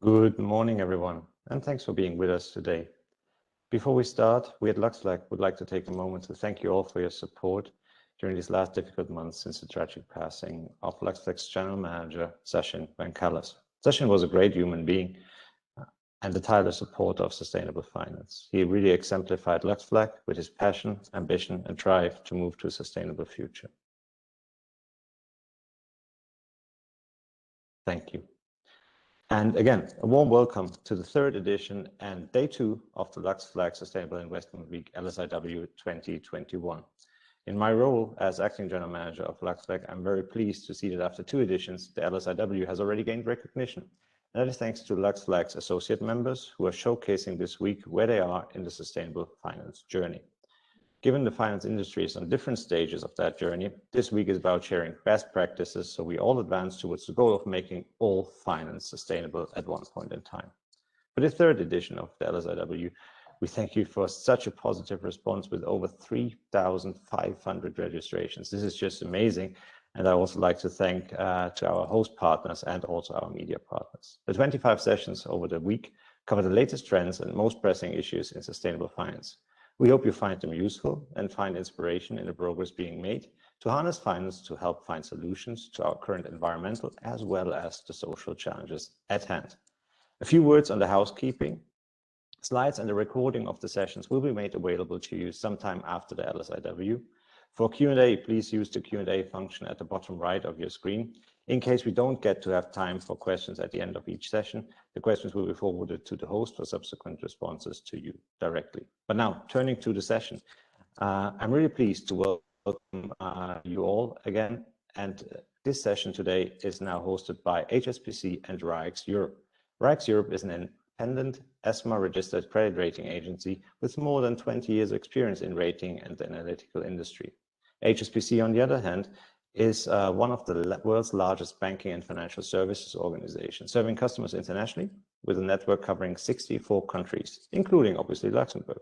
Good morning, everyone, and thanks for being with us today. Before we start, we at LuxFLAG would like to take a moment to thank you all for your support during these last difficult months since the tragic passing of LuxFLAG's General Manager, Sachin Vankalas. Sachin was a great human being and a tireless supporter of sustainable finance. He really exemplified LuxFLAG with his passion, ambition, and drive to move to a sustainable future. Thank you. And again, a warm welcome to the third edition and day 2 of the LuxFLAG Sustainable Investment Week LSIW 2021. In my role as Acting General Manager of LuxFLAG, I'm very pleased to see that after 2 editions, the LSIW has already gained recognition. And that is thanks to LuxFLAG's associate members who are showcasing this week where they are in the sustainable finance journey. Given the finance industry is on different stages of that journey, this week is about sharing best practices so we all advance towards the goal of making all finance sustainable at one point in time. For the third edition of the LSIW, we thank you for such a positive response with over 3,500 registrations. This is just amazing. And I also like to thank to our host partners and also our media partners. The 25 sessions over the week cover the latest trends and most pressing issues in sustainable finance. We hope you find them useful and find inspiration in the progress being made to harness finance to help find solutions to our current environmental as well as the social challenges at hand. A few words on the housekeeping. Slides and the recording of the sessions will be made available to you sometime after the LSIW. For Q&A, please use the Q&A function at the bottom right of your screen. In case we don't get to have time for questions at the end of each session, the questions will be forwarded to the host for subsequent responses to you directly. But now, turning to the session, I'm really pleased to welcome you all again. And this session today is now hosted by HSBC and RAEX-Europe. RAEX-Europe is an independent ESMA-registered credit rating agency with more than 20 years experience in rating and the analytical industry. HSBC, on the other hand, is one of the world's largest banking and financial services organizations, serving customers internationally with a network covering 64 countries, including obviously Luxembourg.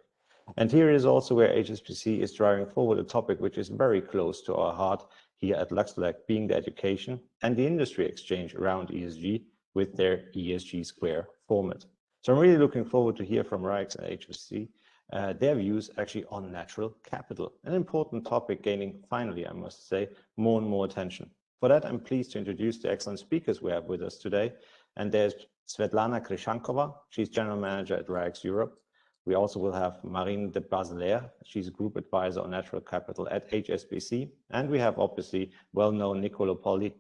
And here is also where HSBC is driving forward a topic which is very close to our heart here at LuxFLAG, being the education and the industry exchange around ESG with their ESG Square format. So I'm really looking forward to hear from RAEX and HSBC their views actually on natural capital, an important topic gaining, finally, I must say, more and more attention. For that, I'm pleased to introduce the excellent speakers we have with us today. And there's Svetlana Krishankova, she's General Manager at RAEX-Europe. We also will have Marine de Baselaire, she's Group Advisor on Natural Capital at HSBC. And we have obviously well-known Nicolo Polli,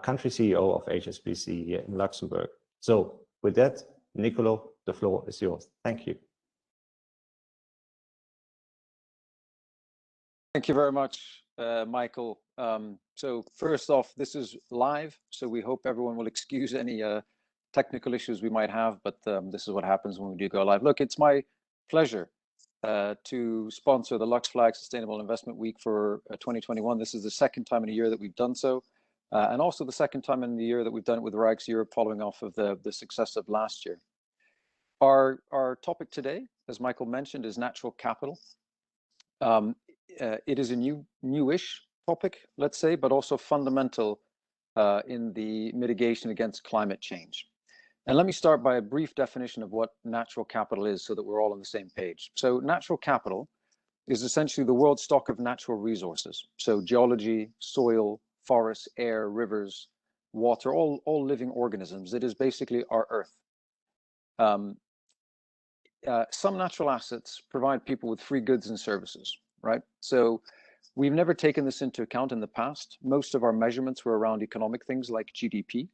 Country CEO of HSBC here in Luxembourg. So with that, Nicolo, the floor is yours. Thank you. Thank you very much, Michael. So first off, this is live, so we hope everyone will excuse any technical issues we might have, but this is what happens when we do go live. Look, it's my pleasure to sponsor the LuxFLAG Sustainable Investment Week for 2021. This is the second time in a year that we've done so, and also the second time in the year that we've done it with RAEX-Europe, following off of the success of last year. Our topic today, as Michael mentioned, is natural capital. It is a newish topic, let's say, but also fundamental in the mitigation against climate change. And let me start by a brief definition of what natural capital is so that we're all on the same page. So natural capital is essentially the world's stock of natural resources. So geology, soil, forests, air, rivers, water, all living organisms. It is basically our Earth. Some natural assets provide people with free goods and services, right? So we've never taken this into account in the past. Most of our measurements were around economic things like GDP.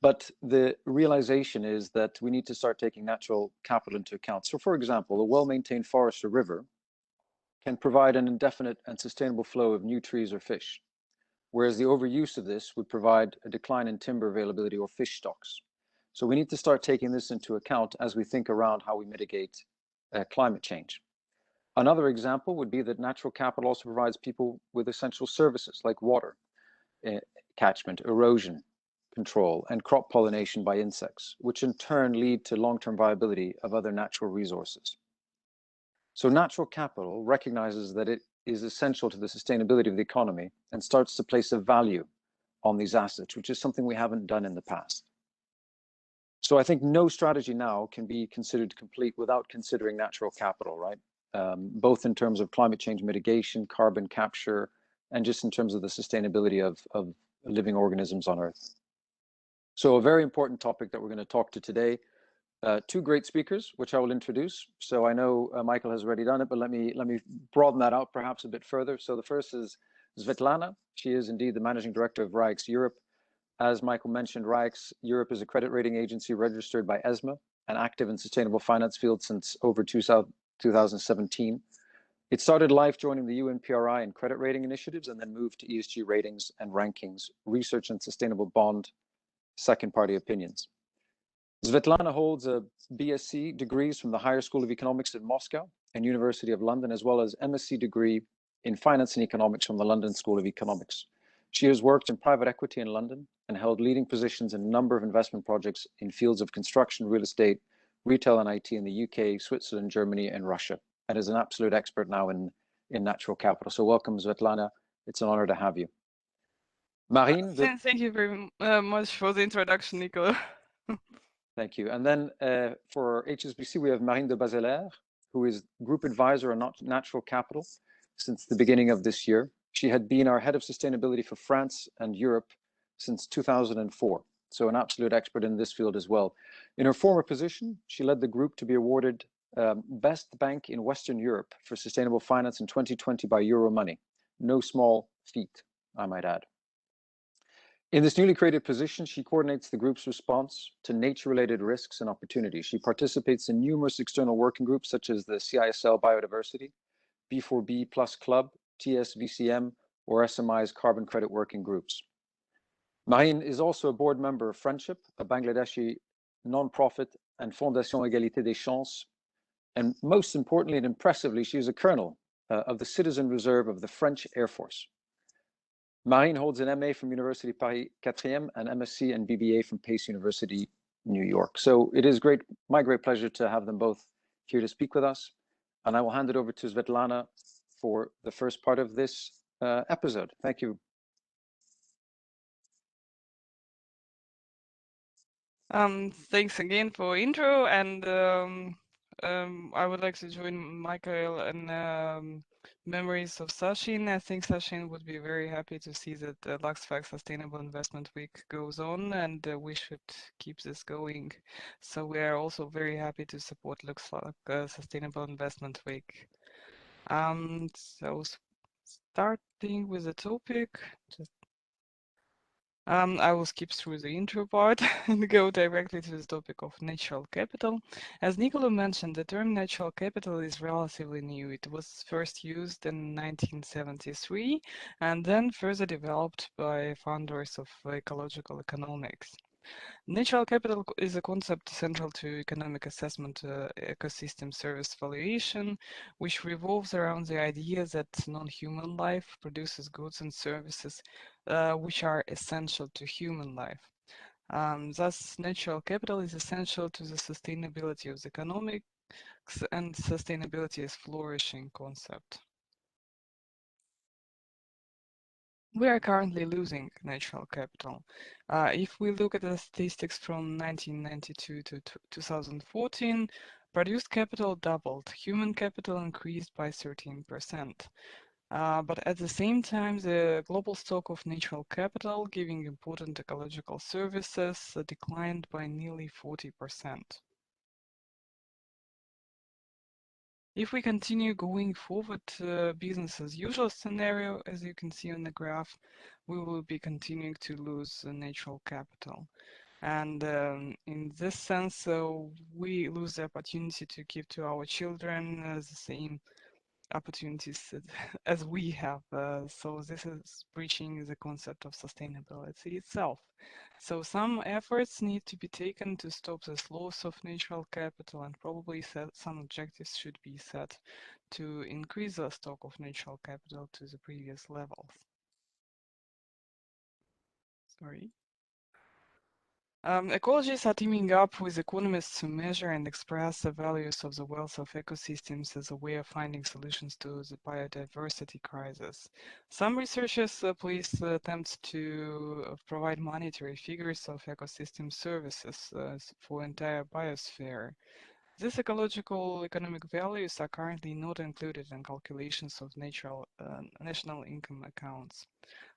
But the realization is that we need to start taking natural capital into account. So for example, a well-maintained forest or river can provide an indefinite and sustainable flow of new trees or fish, whereas the overuse of this would provide a decline in timber availability or fish stocks. So we need to start taking this into account as we think around how we mitigate climate change. Another example would be that natural capital also provides people with essential services like water, catchment, erosion, control, and crop pollination by insects, which in turn lead to long-term viability of other natural resources. So natural capital recognizes that it is essential to the sustainability of the economy and starts to place a value on these assets, which is something we haven't done in the past. So I think no strategy now can be considered complete without considering natural capital, right? Both in terms of climate change mitigation, carbon capture, and just in terms of the sustainability of living organisms on Earth. So a very important topic that we're going to talk to today. Two great speakers, which I will introduce. So I know Michael has already done it, but let me broaden that out perhaps a bit further. So the first is Svetlana. She is indeed the Managing Director of RAEX-Europe. As Michael mentioned, RAEX-Europe is a credit rating agency registered by ESMA and active in sustainable finance field since over 2017. It started life joining the UNPRI and credit rating initiatives and then moved to ESG ratings and rankings, research and sustainable bond, second party opinions. Svetlana holds a BSc degrees from the Higher School of Economics in Moscow and University of London, as well as MSc degree in Finance and Economics from the London School of Economics. She has worked in private equity in London and held leading positions in a number of investment projects in fields of construction, real estate, retail and IT in the UK, Switzerland, Germany, and Russia, and is an absolute expert now in natural capital. So welcome, Svetlana. It's an honor to have you. Marine. Thank you very much for the introduction, Nico. Thank you. And then for HSBC, we have Marine de Bazelaire, who is Group Advisor on Natural Capital since the beginning of this year. She had been our Head of Sustainability for France and Europe since 2004, so an absolute expert in this field as well. In her former position, she led the group to be awarded Best Bank in Western Europe for Sustainable Finance in 2020 by Euromoney. No small feat, I might add. In this newly created position, she coordinates the group's response to nature-related risks and opportunities. She participates in numerous external working groups, such as the CISL Biodiversity, B4B Plus Club, TSVCM, or SMI's Carbon Credit Working Groups. Marine is also a board member of Friendship, a Bangladeshi non-profit, and Fondation Égalité des Chances. And most importantly and impressively, she is a colonel of the Citizen Reserve of the French Air Force. Marine holds an MA from University Paris 4e and MSc and BBA from Pace University, New York. So it is my great pleasure to have them both here to speak with us. And I will hand it over to Svetlana for the first part of this episode. Thank you. Thanks again for intro, and I would like to join Michael and memories of Sachin. I think Sachin would be very happy to see that the LuxFLAG Sustainable Investment Week goes on, and we should keep this going. So we are also very happy to support LuxFLAG Sustainable Investment Week. So starting with the topic, I will skip through the intro part and go directly to the topic of natural capital. As Nicola mentioned, the term natural capital is relatively new. It was first used in 1973 and then further developed by founders of ecological economics. Natural capital is a concept central to economic assessment ecosystem service valuation, which revolves around the idea that non-human life produces goods and services which are essential to human life. Thus, natural capital is essential to the sustainability of the economics, and sustainability is flourishing concept. We are currently losing natural capital. If we look at the statistics from 1992 to 2014, produced capital doubled, human capital increased by 13%. But at the same time, the global stock of natural capital, giving important ecological services, declined by nearly 40%. If we continue going forward business as usual scenario, as you can see on the graph, we will be continuing to lose natural capital. And in this sense, we lose the opportunity to give to our children the same opportunities as we have. So this is breaching the concept of sustainability itself. So some efforts need to be taken to stop this loss of natural capital, and probably some objectives should be set to increase the stock of natural capital to the previous levels. Sorry. Ecologists are teaming up with economists to measure and express the values of the wealth of ecosystems as a way of finding solutions to the biodiversity crisis. Some researchers place attempts to provide monetary figures of ecosystem services for entire biosphere. These ecological economic values are currently not included in calculations of national income accounts.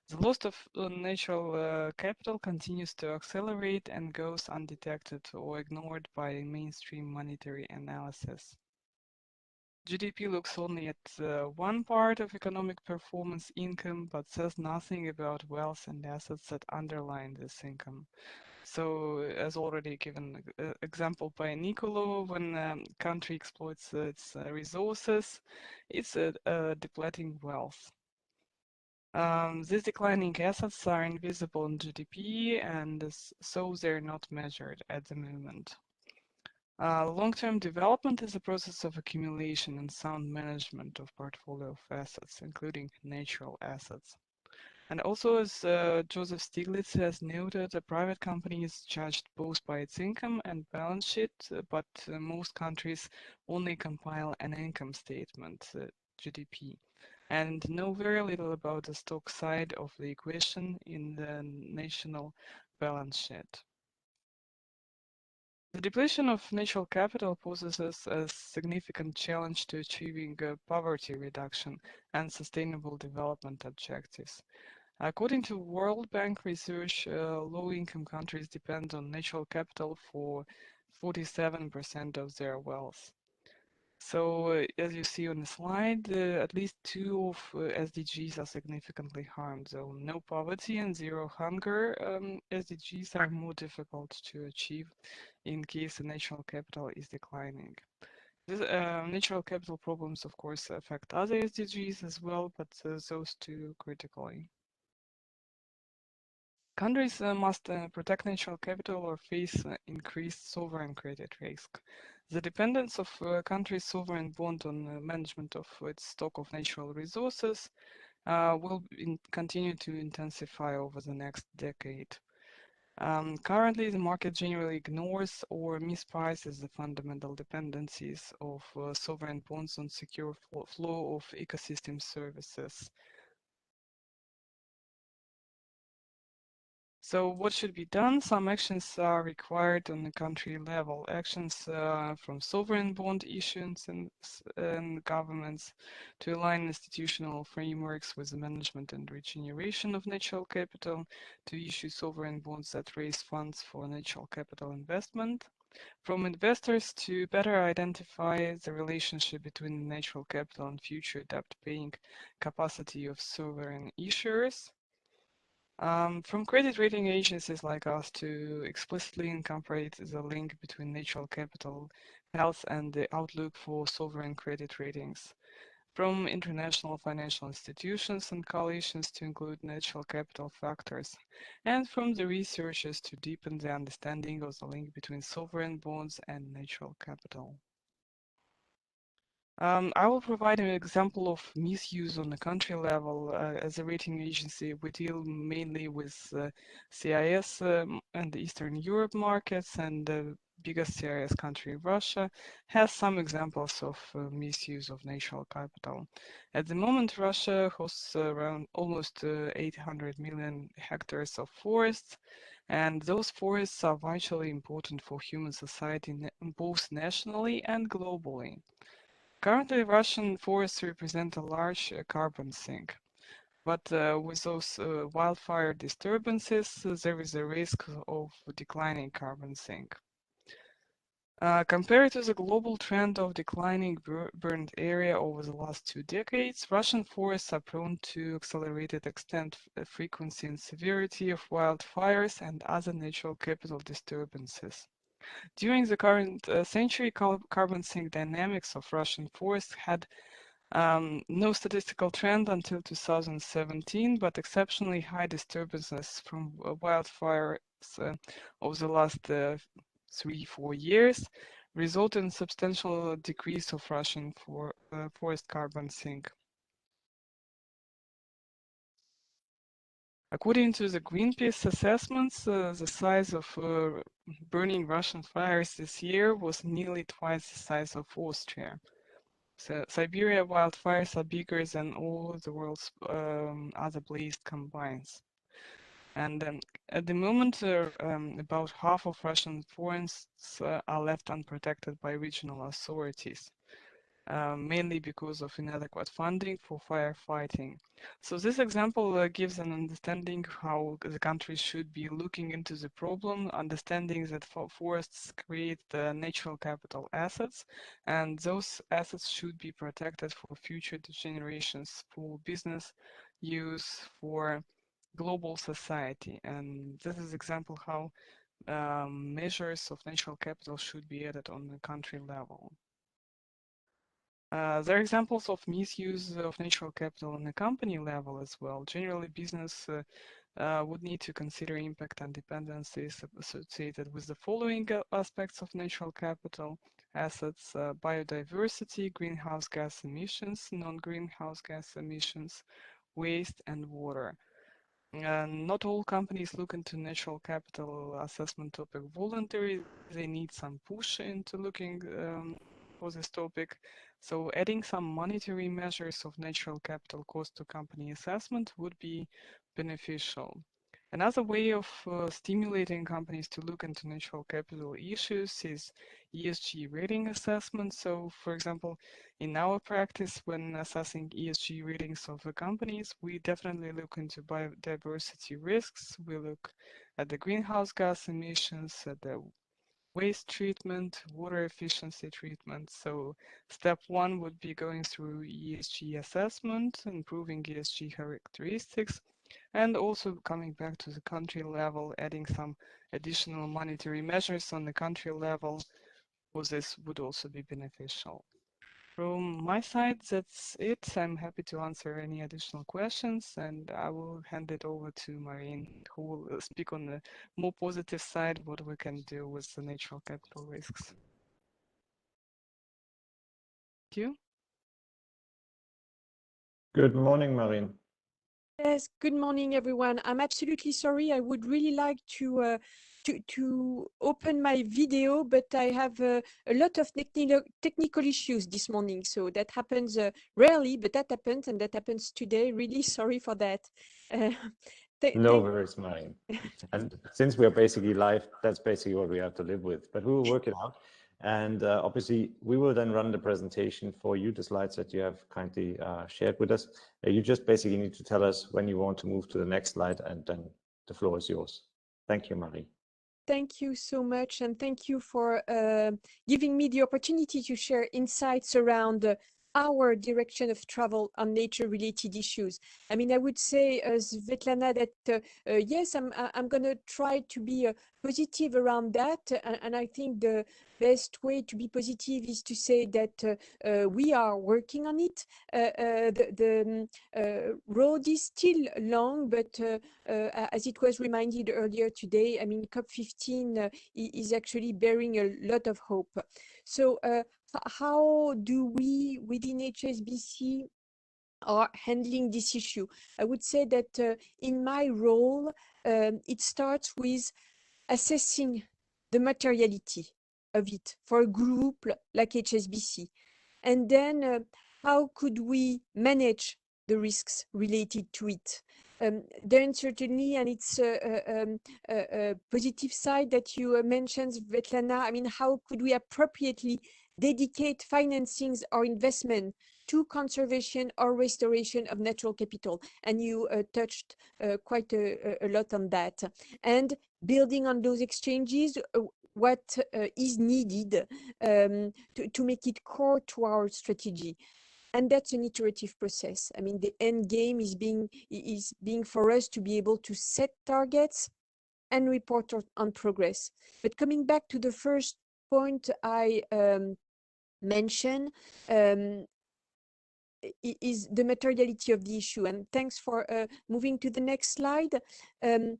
The loss of natural capital continues to accelerate and goes undetected or ignored by mainstream monetary analysis. GDP looks only at one part of economic performance, income, but says nothing about wealth and assets that underline this income. So, as already given example by Nicolo, when a country exploits its resources, it's depleting wealth. These declining assets are invisible in GDP, and so they're not measured at the moment. Long-term development is a process of accumulation and sound management of portfolio of assets, including natural assets. And also, as Joseph Stiglitz has noted, a private company is judged both by its income and balance sheet, but most countries only compile an income statement, GDP, and know very little about the stock side of the equation in the national balance sheet. The depletion of natural capital poses a significant challenge to achieving poverty reduction and sustainable development objectives. According to World Bank research, low-income countries depend on natural capital for 47% of their wealth. So, as you see on the slide, at least two of SDGs are significantly harmed. So, no poverty and zero hunger SDGs are more difficult to achieve in case the natural capital is declining. This, natural capital problems, of course, affect other SDGs as well, but those two critically. Countries must protect natural capital or face increased sovereign credit risk. The dependence of a country's sovereign bond on management of its stock of natural resources will continue to intensify over the next decade. Currently, the market generally ignores or misprices the fundamental dependencies of sovereign bonds on secure flow of ecosystem services. So what should be done? Some actions are required on the country level. Actions from sovereign bond issuance and governments to align institutional frameworks with the management and regeneration of natural capital, to issue sovereign bonds that raise funds for natural capital investment, from investors to better identify the relationship between natural capital and future debt paying capacity of sovereign issuers. From credit rating agencies like us to explicitly incorporate the link between natural capital health and the outlook for sovereign credit ratings. From international financial institutions and coalitions to include natural capital factors. And from the researchers to deepen the understanding of the link between sovereign bonds and natural capital. I will provide an example of misuse on the country level. As a rating agency, we deal mainly with CIS and the Eastern Europe markets, and the biggest CIS country, Russia, has some examples of misuse of natural capital. At the moment, Russia hosts around almost 800 million hectares of forests, and those forests are vitally important for human society both nationally and globally. Currently, Russian forests represent a large carbon sink, but with those wildfire disturbances, there is a risk of declining carbon sink. Compared to the global trend of declining burned area over the last 2 decades, Russian forests are prone to accelerated extent, frequency, and severity of wildfires and other natural capital disturbances. During the current century, carbon sink dynamics of Russian forests had no statistical trend until 2017, but exceptionally high disturbances from wildfires over the last 3-4 years result in substantial decrease of Russian forest carbon sink. According to the Greenpeace assessments, the size of burning Russian fires this year was nearly twice the size of Austria. So Siberia wildfires are bigger than all the world's other blazes combined. And at the moment, about half of Russian forests are left unprotected by regional authorities. Mainly because of inadequate funding for firefighting. So this example gives an understanding how the country should be looking into the problem, understanding that forests create the natural capital assets, and those assets should be protected for future generations, for business use, for global society. And this is example how measures of natural capital should be added on the country level. There are examples of misuse of natural capital on the company level as well. Generally, business would need to consider impact and dependencies associated with the following aspects of natural capital assets: biodiversity, greenhouse gas emissions, non-greenhouse gas emissions, waste, and water. Not all companies look into natural capital assessment topic voluntarily. They need some push into looking for this topic. So adding some monetary measures of natural capital cost to company assessment would be beneficial. Another way of stimulating companies to look into natural capital issues is ESG rating assessment. So, for example, in our practice, when assessing ESG ratings of the companies, we definitely look into biodiversity risks. We look at the greenhouse gas emissions, at the waste treatment, water efficiency treatment. So step one would be going through ESG assessment, improving ESG characteristics, and also coming back to the country level, adding some additional monetary measures on the country level, because this would also be beneficial. From my side, that's it. I'm happy to answer any additional questions, and I will hand it over to Marine, who will speak on the more positive side, what we can do with the natural capital risks. Thank you. Good morning, Marine. Yes, good morning, everyone. I'm absolutely sorry. I would really like to open my video, but I have a lot of technical issues this morning. So that happens rarely, but that happens, and that happens today. Really sorry for that. No worries, Marine. And since we're basically live, that's basically what we have to live with, but we will work it out. And obviously, we will then run the presentation for you, the slides that you have kindly shared with us. You just basically need to tell us when you want to move to the next slide, and then the floor is yours. Thank you, Marie. Thank you so much, and thank you for giving me the opportunity to share insights around our direction of travel on nature-related issues. I mean, I would say, Svetlana, that yes, I'm going to try to be positive around that, and I think the best way to be positive is to say that we are working on it. The road is still long, but as it was reminded earlier today, I mean, COP15 is actually bearing a lot of hope. So how do we within HSBC are handling this issue? I would say that in my role, it starts with assessing the materiality of it for a group like HSBC. And then how could we manage the risks related to it? Then certainly, and it's a positive side that you mentioned, Svetlana, I mean, how could we appropriately dedicate financings or investment to conservation or restoration of natural capital? And you touched quite a lot on that. And building on those exchanges, what is needed to make it core to our strategy. And that's an iterative process. I mean, the end game is being for us to be able to set targets and report on progress. But coming back to the first point I mentioned, is the materiality of the issue. And thanks for moving to the next slide. In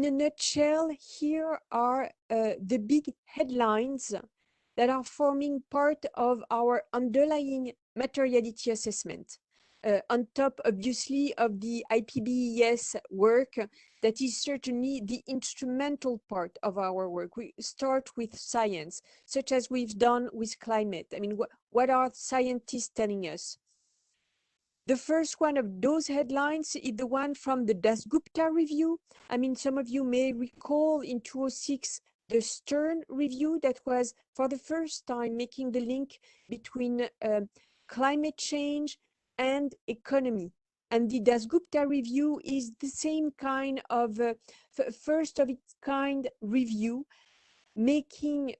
a nutshell, here are the big headlines that are forming part of our underlying materiality assessment. on top, obviously, of the IPBES work that is certainly the instrumental part of our work. We start with science, such as we've done with climate. I mean, what are scientists telling us? The first one of those headlines is the one from the Dasgupta review. I mean, some of you may recall in 2006, the Stern review that was for the first time making the link between climate change and economy. And the Dasgupta review is the same kind of first of its kind review, making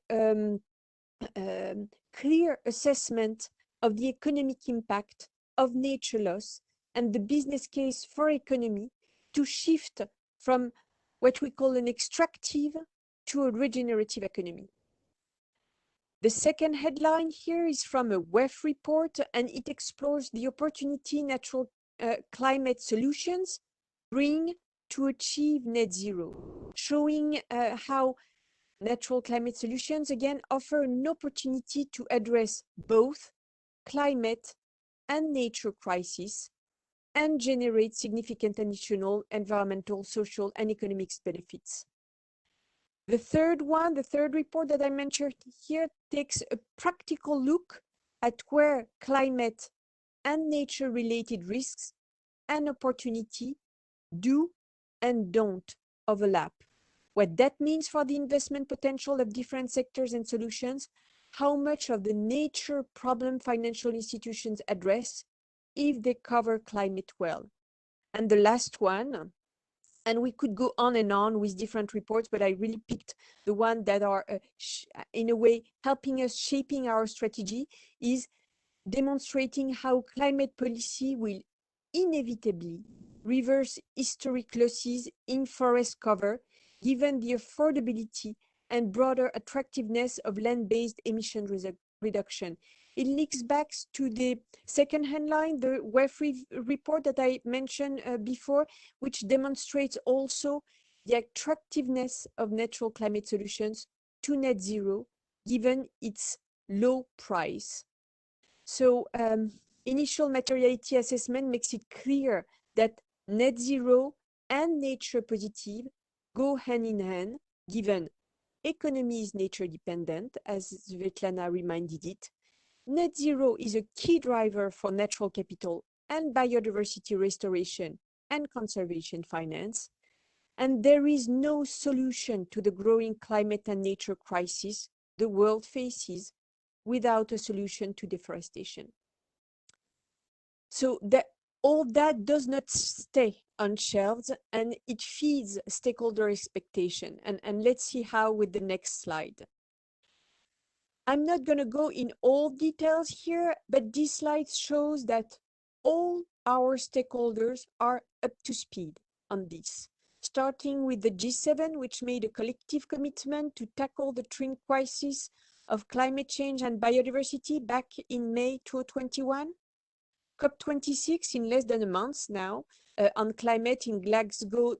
clear assessment of the economic impact of nature loss and the business case for economy to shift from what we call an extractive to a regenerative economy. The second headline here is from a WEF report, and it explores the opportunity natural climate solutions bring to achieve net zero, showing how natural climate solutions again offer an opportunity to address both climate and nature crisis and generate significant additional environmental, social, and economic benefits. The third report that I mentioned here takes a practical look at where climate and nature-related risks and opportunity do and don't overlap. What that means for the investment potential of different sectors and solutions, how much of the nature problem financial institutions address if they cover climate well. And the last one, and we could go on and on with different reports, but I really picked the one that are in a way helping us shaping our strategy, is demonstrating how climate policy will inevitably reverse historic losses in forest cover, given the affordability and broader attractiveness of land-based emission reduction. It links back to the second headline, the WEF report that I mentioned before, which demonstrates also the attractiveness of natural climate solutions to net zero, given its low price. So initial materiality assessment makes it clear that net zero and nature positive go hand in hand, given economy is nature dependent, as Svetlana reminded it. Net zero is a key driver for natural capital and biodiversity restoration and conservation finance. And there is no solution to the growing climate and nature crisis the world faces without a solution to deforestation. So that all that does not stay on shelves, and it feeds stakeholder expectation. And let's see how with the next slide. I'm not going to go in all details here, but this slide shows that all our stakeholders are up to speed on this, starting with the G7, which made a collective commitment to tackle the twin crisis of climate change and biodiversity back in May 2021. COP26 in less than a month now on climate in Glasgow.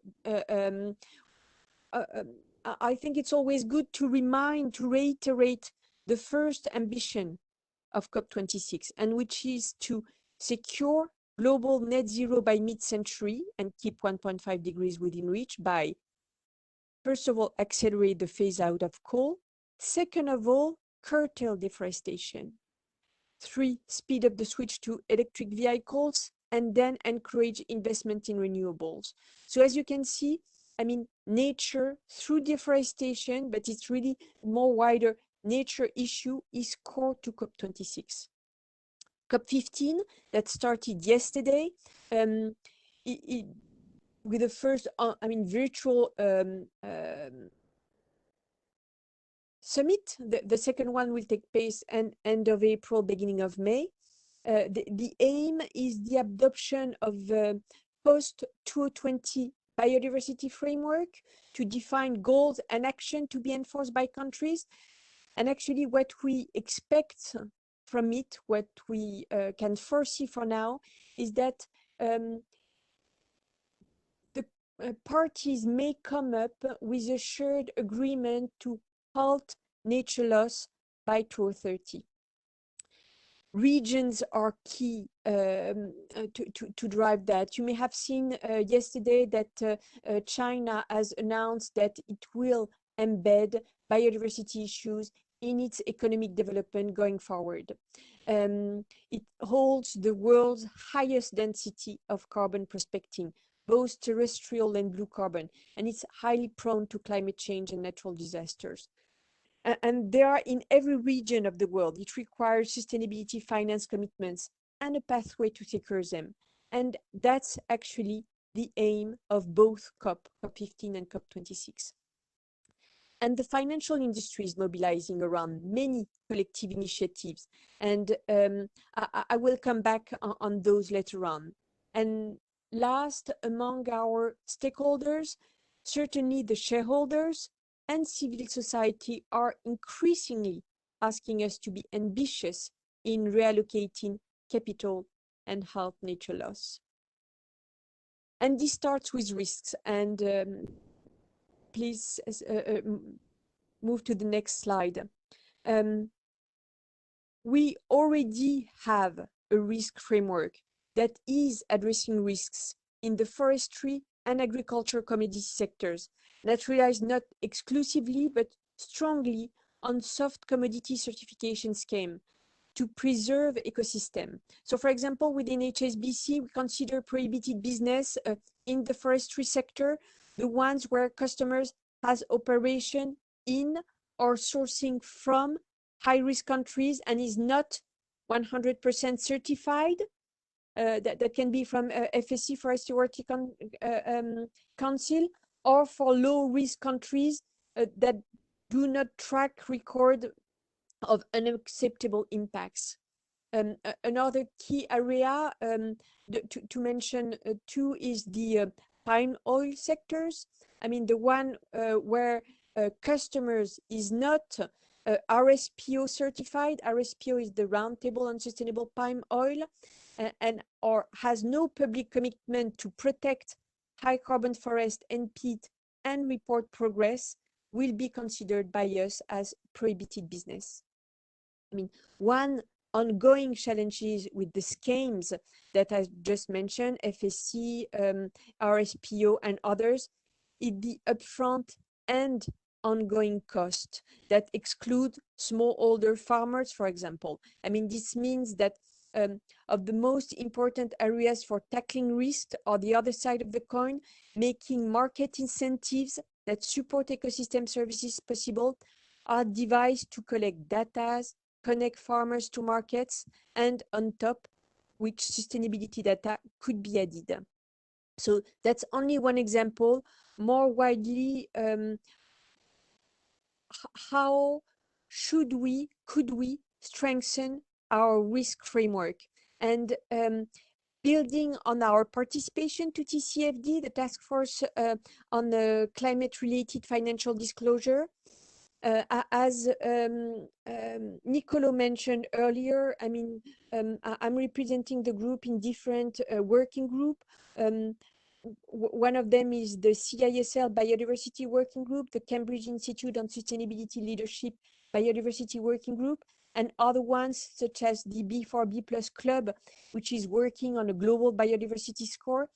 I think it's always good to reiterate the first ambition of COP26, and which is to secure global net zero by mid-century and keep 1.5 degrees within reach by, first of all, accelerate the phase out of coal. Second of all, curtail deforestation. 3, speed up the switch to electric vehicles, and then encourage investment in renewables. So as you can see, I mean, nature through deforestation, but it's really more wider nature issue is core to COP26. COP15 that started yesterday with the first, virtual summit. The second one will take place end of April, beginning of May. The aim is the adoption of post-2020 biodiversity framework to define goals and action to be enforced by countries. And actually what we expect from it, what we can foresee for now, is that the parties may come up with a shared agreement to halt nature loss by 2030. regions are key to drive that. You may have seen yesterday that China has announced that it will embed biodiversity issues in its economic development going forward. It holds the world's highest density of carbon prospecting, both terrestrial and blue carbon, and it's highly prone to climate change and natural disasters. And they are in every region of the world. It requires sustainability finance commitments and a pathway to secure them. And that's actually the aim of both COP15 and COP26. And the financial industry is mobilizing around many collective initiatives. And I will come back on those later on. And last, among our stakeholders, certainly the shareholders and civil society are increasingly asking us to be ambitious in reallocating capital and help nature loss. And this starts with risks. And please move to the next slide. We already have a risk framework that is addressing risks in the forestry and agriculture commodity sectors, that relies not exclusively but strongly on soft commodity certification scheme to preserve ecosystem. So for example, within HSBC, we consider prohibited business in the forestry sector, the ones where customers has operation in or sourcing from high-risk countries and is not 100% certified. That can be from FSC, Forestry Working Council, or for low-risk countries that do not track record of unacceptable impacts. Another key area to mention too is the palm oil sectors. I mean, the one where customers is not RSPO certified. RSPO is the Roundtable on Sustainable Palm Oil, and or has no public commitment to protect high carbon forest and peat and report progress, will be considered by us as prohibited business. I mean, one ongoing challenges with the schemes that I just mentioned, FSC, RSPO, and others, is the upfront and ongoing cost that exclude smallholder farmers, for example. I mean, this means that of the most important areas for tackling risk, or the other side of the coin, making market incentives that support ecosystem services possible are devised to collect data, connect farmers to markets, and on top, which sustainability data could be added. So that's only one example. More widely, how could we strengthen our risk framework? And building on our participation to TCFD, the Task Force on the Climate-Related Financial Disclosure, as Nicolo mentioned earlier, I mean, I'm representing the group in different working group. One of them is the CISL Biodiversity Working Group, the Cambridge Institute on Sustainability Leadership Biodiversity Working Group, and other ones such as the B4B Plus Club, which is working on a global biodiversity score.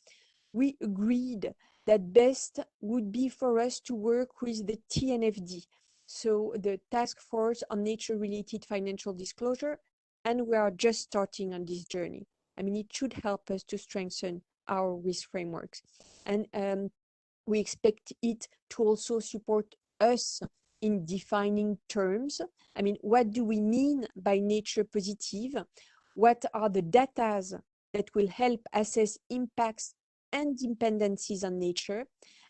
We agreed that best would be for us to work with the TNFD, so the Task Force on Nature-Related Financial Disclosure, and we are just starting on this journey. I mean, it should help us to strengthen our risk frameworks. And we expect it to also support us in defining terms. I mean, what do we mean by nature positive? What are the data that will help assess impacts and dependencies on nature?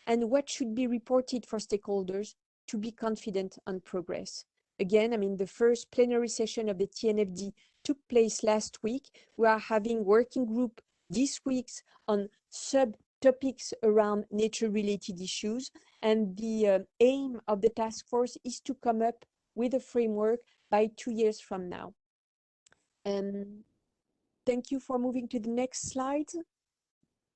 And what should be reported for stakeholders to be confident on progress? Again, I mean, the first plenary session of the TNFD took place last week. We are having working group this week on subtopics around nature-related issues, and the aim of the task force is to come up with a framework by 2 years from now. Thank you for moving to the next slide.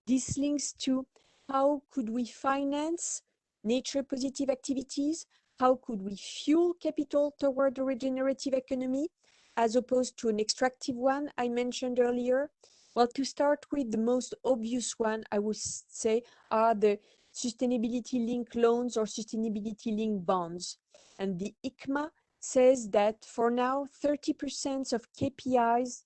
This links to how could we finance nature-positive activities? How could we fuel capital toward the regenerative economy? as opposed to an extractive one I mentioned earlier? Well, to start with, the most obvious one, I would say, are the sustainability-linked loans or sustainability-linked bonds. And the ICMA says that for now, 30% of KPIs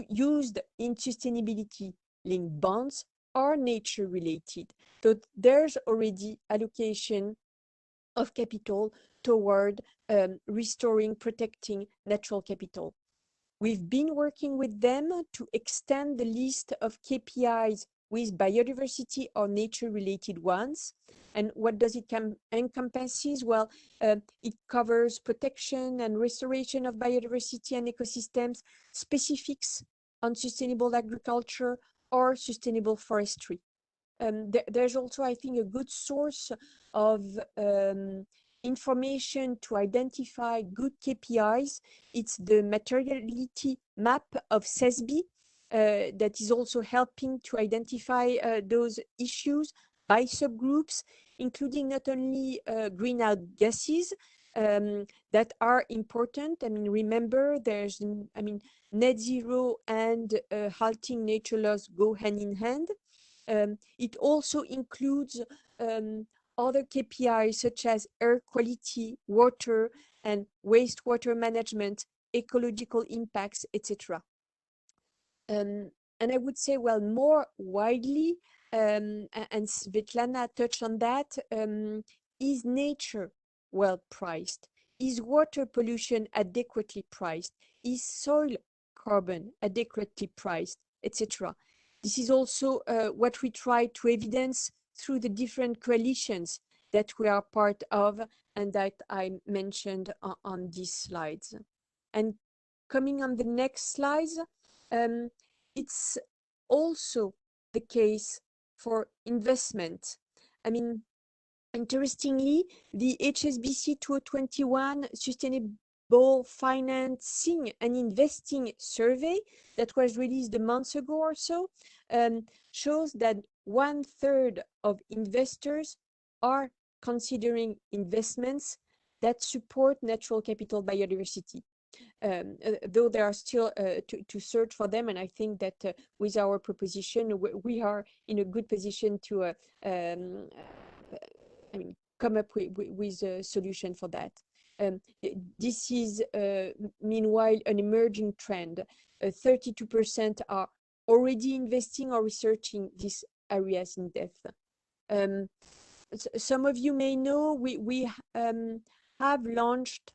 used in sustainability-linked bonds are nature-related. So there's already allocation of capital toward restoring, protecting natural capital. We've been working with them to extend the list of KPIs with biodiversity or nature-related ones. And what does it encompasses? Well, it covers protection and restoration of biodiversity and ecosystems, specifics on sustainable agriculture or sustainable forestry. There's also, I think, a good source of information to identify good KPIs. It's the materiality map of SESB that is also helping to identify those issues by subgroups, including not only greenhouse gases that are important. I mean, remember, there's, I mean, net zero and halting nature loss go hand in hand. It also includes other KPIs such as air quality, water and wastewater management, ecological impacts, etc. And I would say, well, more widely, and Svetlana touched on that, is nature well priced? Is water pollution adequately priced? Is soil carbon adequately priced, etc.? This is also what we try to evidence through the different coalitions that we are part of and that I mentioned on these slides. And coming on the next slides, it's also the case for investment. I mean, interestingly, the HSBC 2021 Sustainable Financing and Investing Survey that was released a month ago or so shows that 1/3 of investors are considering investments that support natural capital biodiversity. Though there are still to search for them, and I think that with our proposition, we are in a good position to I mean, come up with a solution for that. This is, meanwhile, an emerging trend. 32% are already investing or researching these areas in depth. Some of you may know we have launched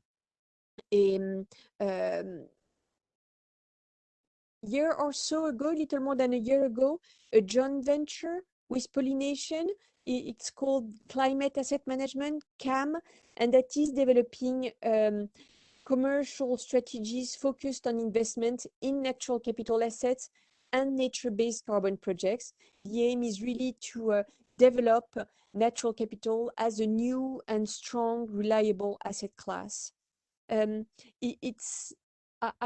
a year or so ago, little more than a year ago, a joint venture with Pollination. It's called Climate Asset Management, CAM, and that is developing commercial strategies focused on investment in natural capital assets and nature-based carbon projects. The aim is really to develop natural capital as a new and strong, reliable asset class. I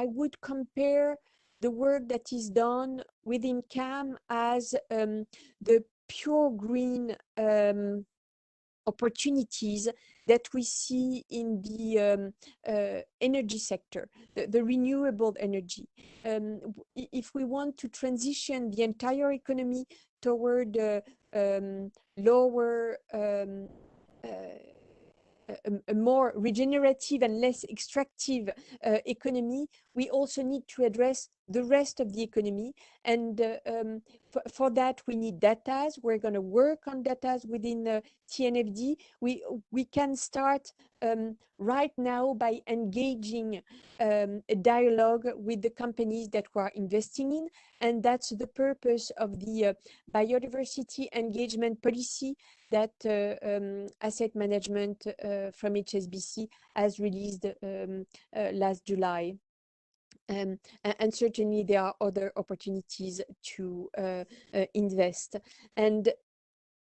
would compare the work that is done within CAM as the pure green opportunities that we see in the energy sector, the renewable energy. If we want to transition the entire economy toward lower a more regenerative and less extractive economy, we also need to address the rest of the economy. And for that, we need data. We're going to work on data within TNFD. We can start right now by engaging a dialogue with the companies that we are investing in. And that's the purpose of the biodiversity engagement policy that asset management from HSBC has released last July. And certainly there are other opportunities to invest. And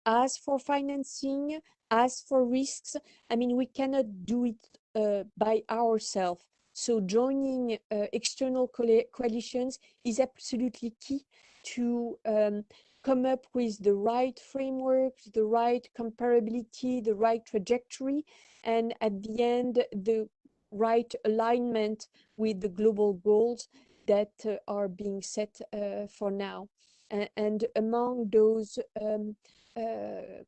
as for financing, as for risks, I mean, we cannot do it by ourselves. So joining external coalitions is absolutely key to come up with the right framework, the right comparability, the right trajectory, and at the end, the right alignment with the global goals that are being set for now. And among those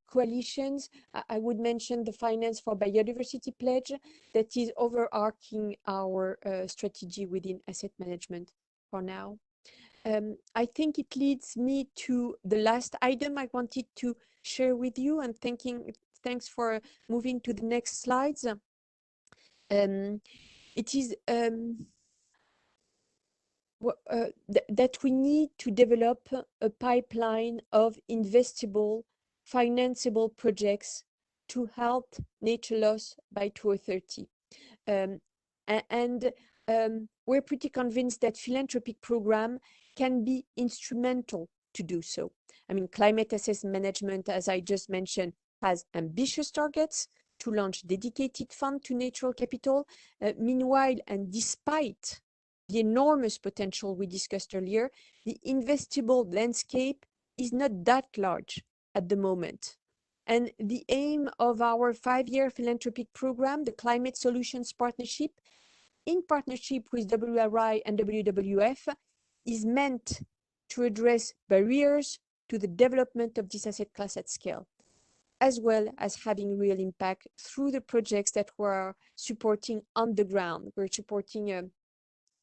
coalitions, I would mention the Finance for Biodiversity Pledge that is overarching our strategy within asset management for now. I think it leads me to the last item I wanted to share with you, and thanks for moving to the next slides. It is that we need to develop a pipeline of investable, financeable projects to halt nature loss by 2030. We're pretty convinced that philanthropic program can be instrumental to do so. I mean, climate assessment management, as I just mentioned, has ambitious targets to launch dedicated fund to natural capital. Meanwhile, and despite the enormous potential we discussed earlier, the investable landscape is not that large at the moment. And the aim of our 5-year philanthropic program, the Climate Solutions Partnership, in partnership with WRI and WWF, is meant to address barriers to the development of this asset class at scale, as well as having real impact through the projects that we're supporting on the ground. We're supporting a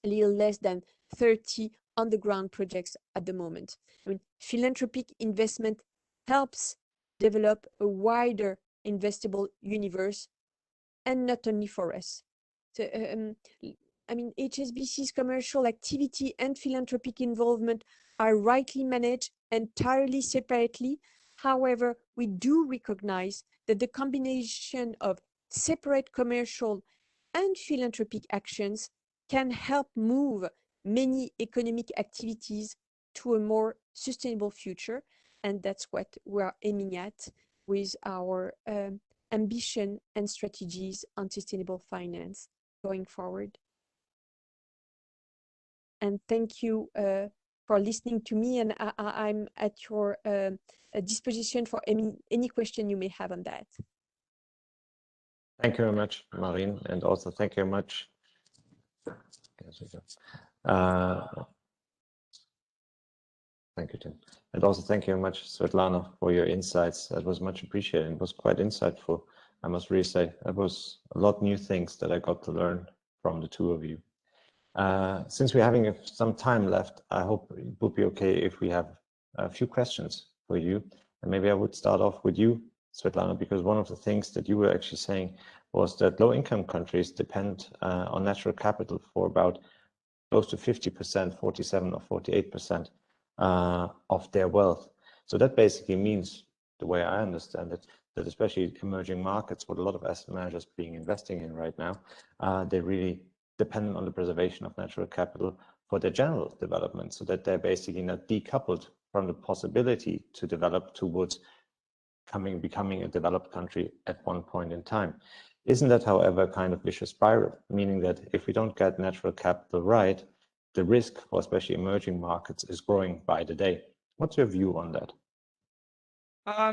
little less than 30 on-the-ground projects at the moment. I mean, philanthropic investment helps develop a wider investable universe, and not only for us. So, I mean, HSBC's commercial activity and philanthropic involvement are rightly managed entirely separately. However, we do recognize that the combination of separate commercial and philanthropic actions can help move many economic activities to a more sustainable future. And that's what we're aiming at with our ambition and strategies on sustainable finance going forward. And thank you for listening to me, and I'm at your disposition for any question you may have on that. Thank you very much, Marine, and also thank you very much. Thank you, Tim. And also thank you very much, Svetlana, for your insights. That was much appreciated. It was quite insightful, I must really say. That was a lot of new things that I got to learn from the two of you. Since we're having some time left, I hope it would be okay if we have a few questions for you. And maybe I would start off with you, Svetlana, because one of the things that you were actually saying was that low-income countries depend on natural capital for about close to 50%, 47 or 48% of their wealth. So that basically means, the way I understand it, that especially emerging markets, what a lot of asset managers being investing in right now, they really dependent on the preservation of natural capital for their general development, so that they're basically not decoupled from the possibility to develop towards becoming a developed country at one point in time. Isn't that, however, a kind of vicious spiral, meaning that if we don't get natural capital right, the risk for especially emerging markets is growing by the day? What's your view on that?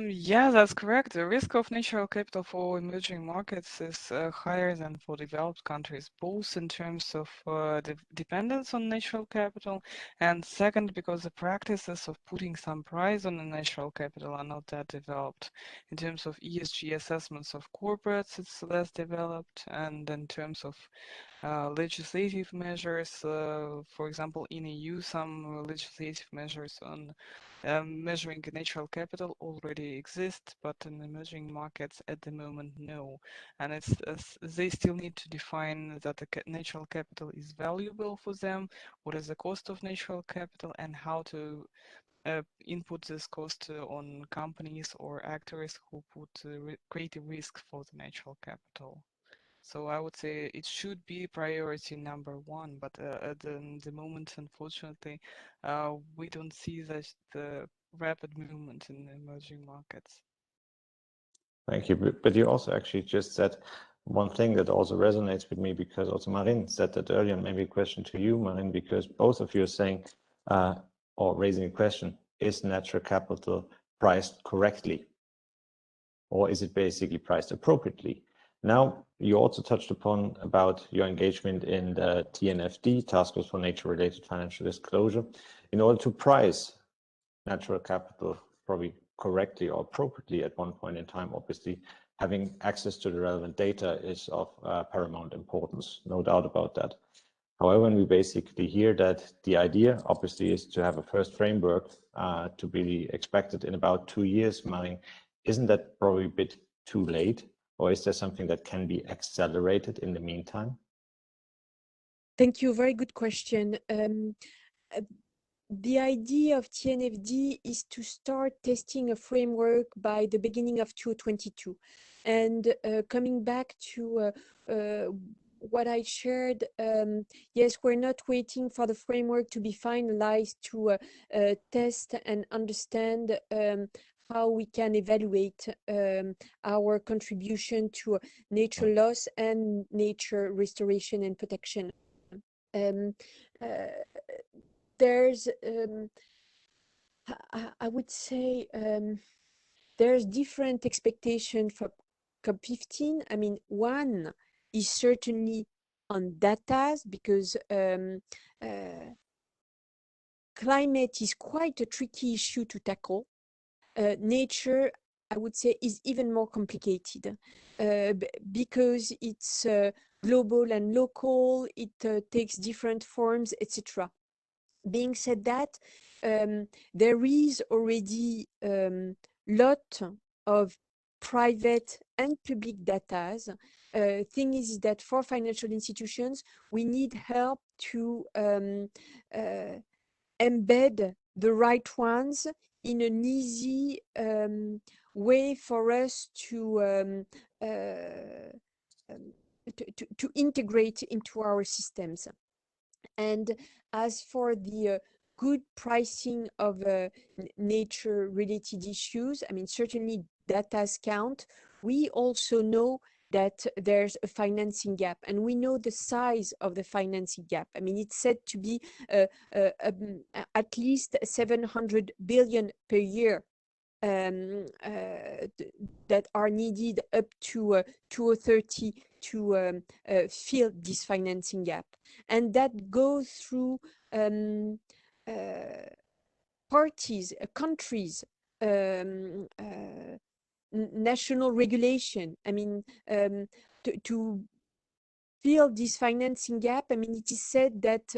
Yeah, that's correct. The risk of natural capital for emerging markets is higher than for developed countries, both in terms of the dependence on natural capital, and second, because the practices of putting some price on the natural capital are not that developed. In terms of ESG assessments of corporates, it's less developed, and in terms of legislative measures, for example, in EU, some legislative measures on measuring natural capital already exist, but in emerging markets at the moment, no. And they still need to define that the natural capital is valuable for them, what is the cost of natural capital, and how to input this cost on companies or actors who put creative risk for the natural capital. So I would say it should be priority number one, but at the moment, unfortunately, we don't see the rapid movement in emerging markets. Thank you. But you also actually just said one thing that also resonates with me, because also Marine said that earlier. Maybe a question to you, Marine, because both of you are saying or raising a question: is natural capital priced correctly, or is it basically priced appropriately? Now, you also touched upon about your engagement in the TNFD, Task Force for Nature-Related Financial Disclosure, in order to price natural capital probably correctly or appropriately at one point in time. Obviously, having access to the relevant data is of paramount importance, no doubt about that. However, when we basically hear that the idea obviously is to have a first framework to be expected in about 2 years, isn't that probably a bit too late? Or is there something that can be accelerated in the meantime? Thank you. Very good question. The idea of TNFD is to start testing a framework by the beginning of 2022. And coming back to what I shared, yes, we're not waiting for the framework to be finalized to test and understand how we can evaluate our contribution to nature loss and nature restoration and protection. There's, I would say, there's different expectation for COP15. I mean, one is certainly on data because climate is quite a tricky issue to tackle. Nature, I would say, is even more complicated because it's global and local, it takes different forms, etc. Being said that, there is already lot of private and public data. Thing is that for financial institutions, we need help to embed the right ones in an easy way for us to integrate into our systems. And as for the good pricing of nature-related issues, I mean, certainly data's count. We also know that there's a financing gap, and we know the size of the financing gap. I mean, it's said to be at least 700 billion per year that are needed up to 2030 to fill this financing gap. And that goes through parties, countries, national regulation. I mean, to fill this financing gap, I mean, it is said that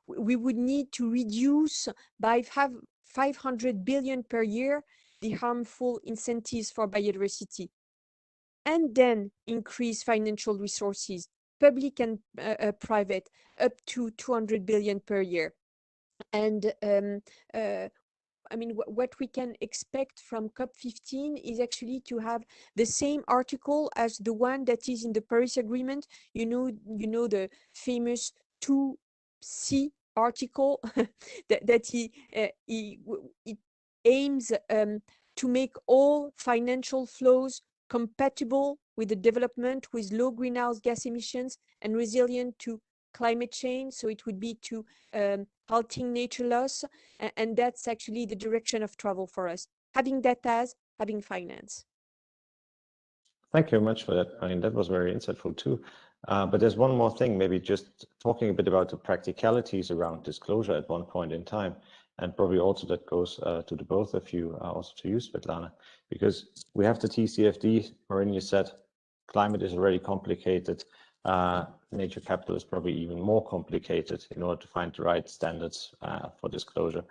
we would need to reduce by 500 billion per year the harmful incentives for biodiversity, and then increase financial resources, public and private, up to 200 billion per year. And I mean, what we can expect from COP15 is actually to have the same article as the one that is in the Paris Agreement. You know the famous 2C article that it aims to make all financial flows compatible with the development with low greenhouse gas emissions and resilient to climate change. So it would be to halting nature loss, and that's actually the direction of travel for us. Having data, having finance. Thank you very much for that. I mean, that was very insightful too. But there's one more thing, maybe just talking a bit about the practicalities around disclosure at one point in time, and probably also that goes to the both of you, also to you, Svetlana, because we have the TCFD, wherein you said climate is already complicated. Nature capital is probably even more complicated in order to find the right standards for disclosure.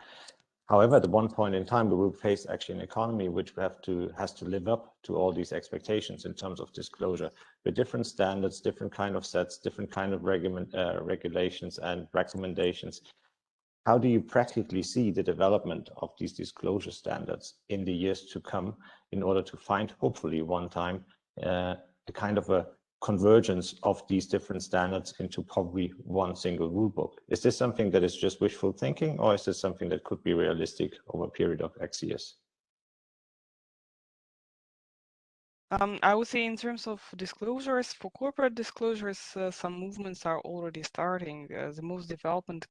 However, at one point in time, we will face actually an economy which has to live up to all these expectations in terms of disclosure, with different standards, different kind of sets, different kind of regulations and recommendations. How do you practically see the development of these disclosure standards in the years to come in order to find, hopefully one time, a kind of a convergence of these different standards into probably one single rule book? Is this something that is just wishful thinking, or is this something that could be realistic over a period of X years? I would say in terms of disclosures, for corporate disclosures, some movements are already starting. The most developed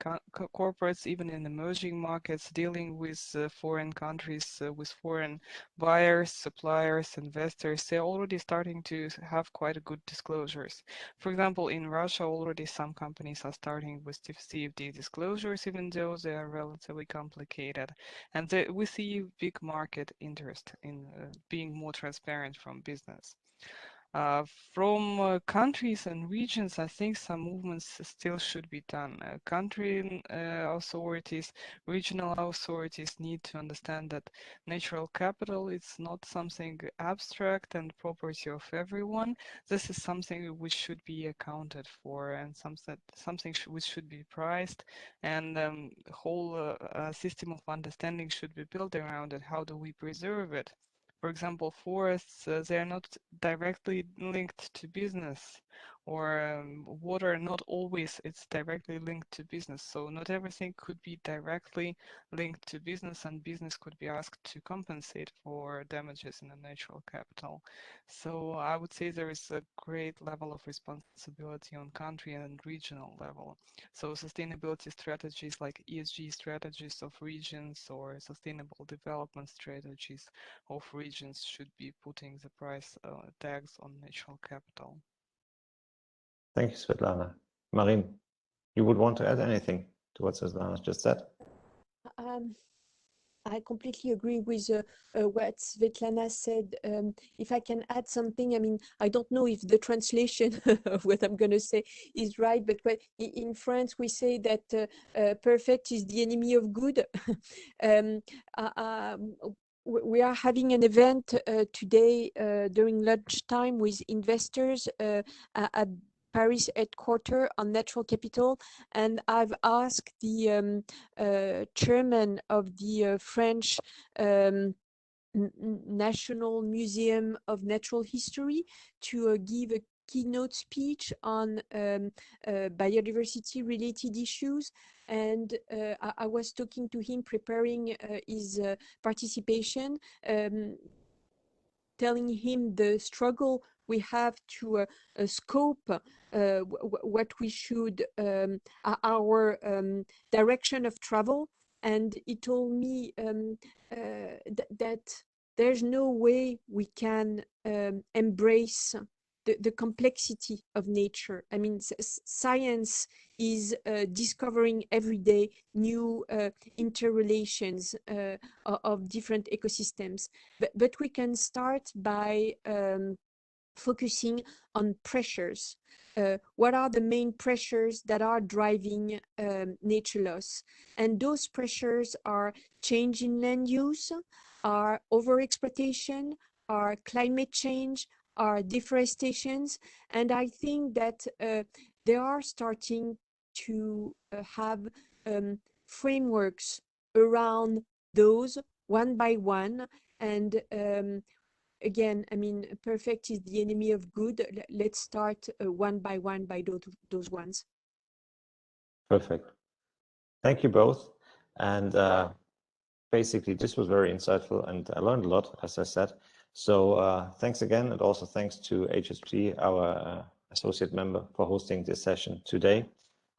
corporates, even in emerging markets, dealing with foreign countries, with foreign buyers, suppliers, investors, they're already starting to have quite good disclosures. For example, in Russia, already some companies are starting with CFD disclosures, even though they are relatively complicated. And we see big market interest in being more transparent from business. From countries and regions, I think some movements still should be done. Country authorities, regional authorities need to understand that natural capital is not something abstract and property of everyone. This is something which should be accounted for and something which should be priced, and whole system of understanding should be built around it. How do we preserve it? For example, forests, they are not directly linked to business, or water, not always it's directly linked to business. So not everything could be directly linked to business, and business could be asked to compensate for damages in the natural capital. So I would say there is a great level of responsibility on country and regional level. So sustainability strategies like ESG strategies of regions or sustainable development strategies of regions should be putting the price tags on natural capital. Thank you, Svetlana. Marine, you would want to add anything to what Svetlana just said? I completely agree with what Svetlana said. If I can add something, I mean, I don't know if the translation of what I'm going to say is right, but in France, we say that perfect is the enemy of good. We are having an event today during lunchtime with investors at Paris headquarters on natural capital, and I've asked the chairman of the French National Museum of Natural History to give a keynote speech on biodiversity related issues. And I was talking to him, preparing his participation, telling him the struggle we have to scope what we should, our direction of travel. And he told me that there's no way we can embrace the complexity of nature. I mean, science is discovering every day new interrelations of different ecosystems. But we can start by focusing on pressures. What are the main pressures that are driving nature loss? And those pressures are change in land use, are overexploitation, are climate change, are deforestations. And I think that they are starting to have frameworks around those one by one. And again, I mean, perfect is the enemy of good. Let's start one by those ones. Perfect. Thank you both. And basically, this was very insightful, and I learned a lot, as I said. So thanks again, and also thanks to HSBC, our associate member, for hosting this session today.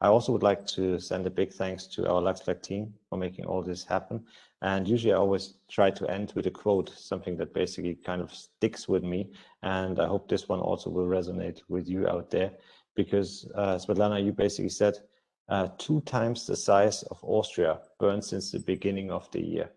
I also would like to send a big thanks to our LuxFLAG team for making all this happen. And usually I always try to end with a quote, something that basically kind of sticks with me. And I hope this one also will resonate with you out there, because Svetlana, you basically said 2 times the size of Austria burned since the beginning of the year.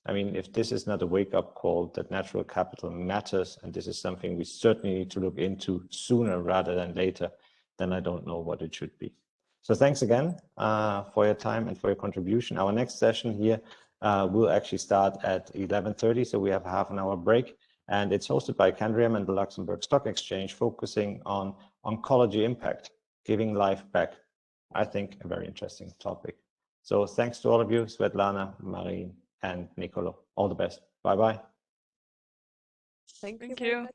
I mean, if this is not a wake-up call that natural capital matters, and this is something we certainly need to look into sooner rather than later, then I don't know what it should be. So thanks again for your time and for your contribution. Our next session here will actually start at 11:30, so we have a half-an-hour break, and it's hosted by Candriam and the Luxembourg Stock Exchange, focusing on oncology impact, giving life back. I think a very interesting topic. So thanks to all of you, Svetlana, Marine, and Nicolo. All the best. Bye-bye. Thank you. Thank you.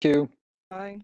Thank you. Bye.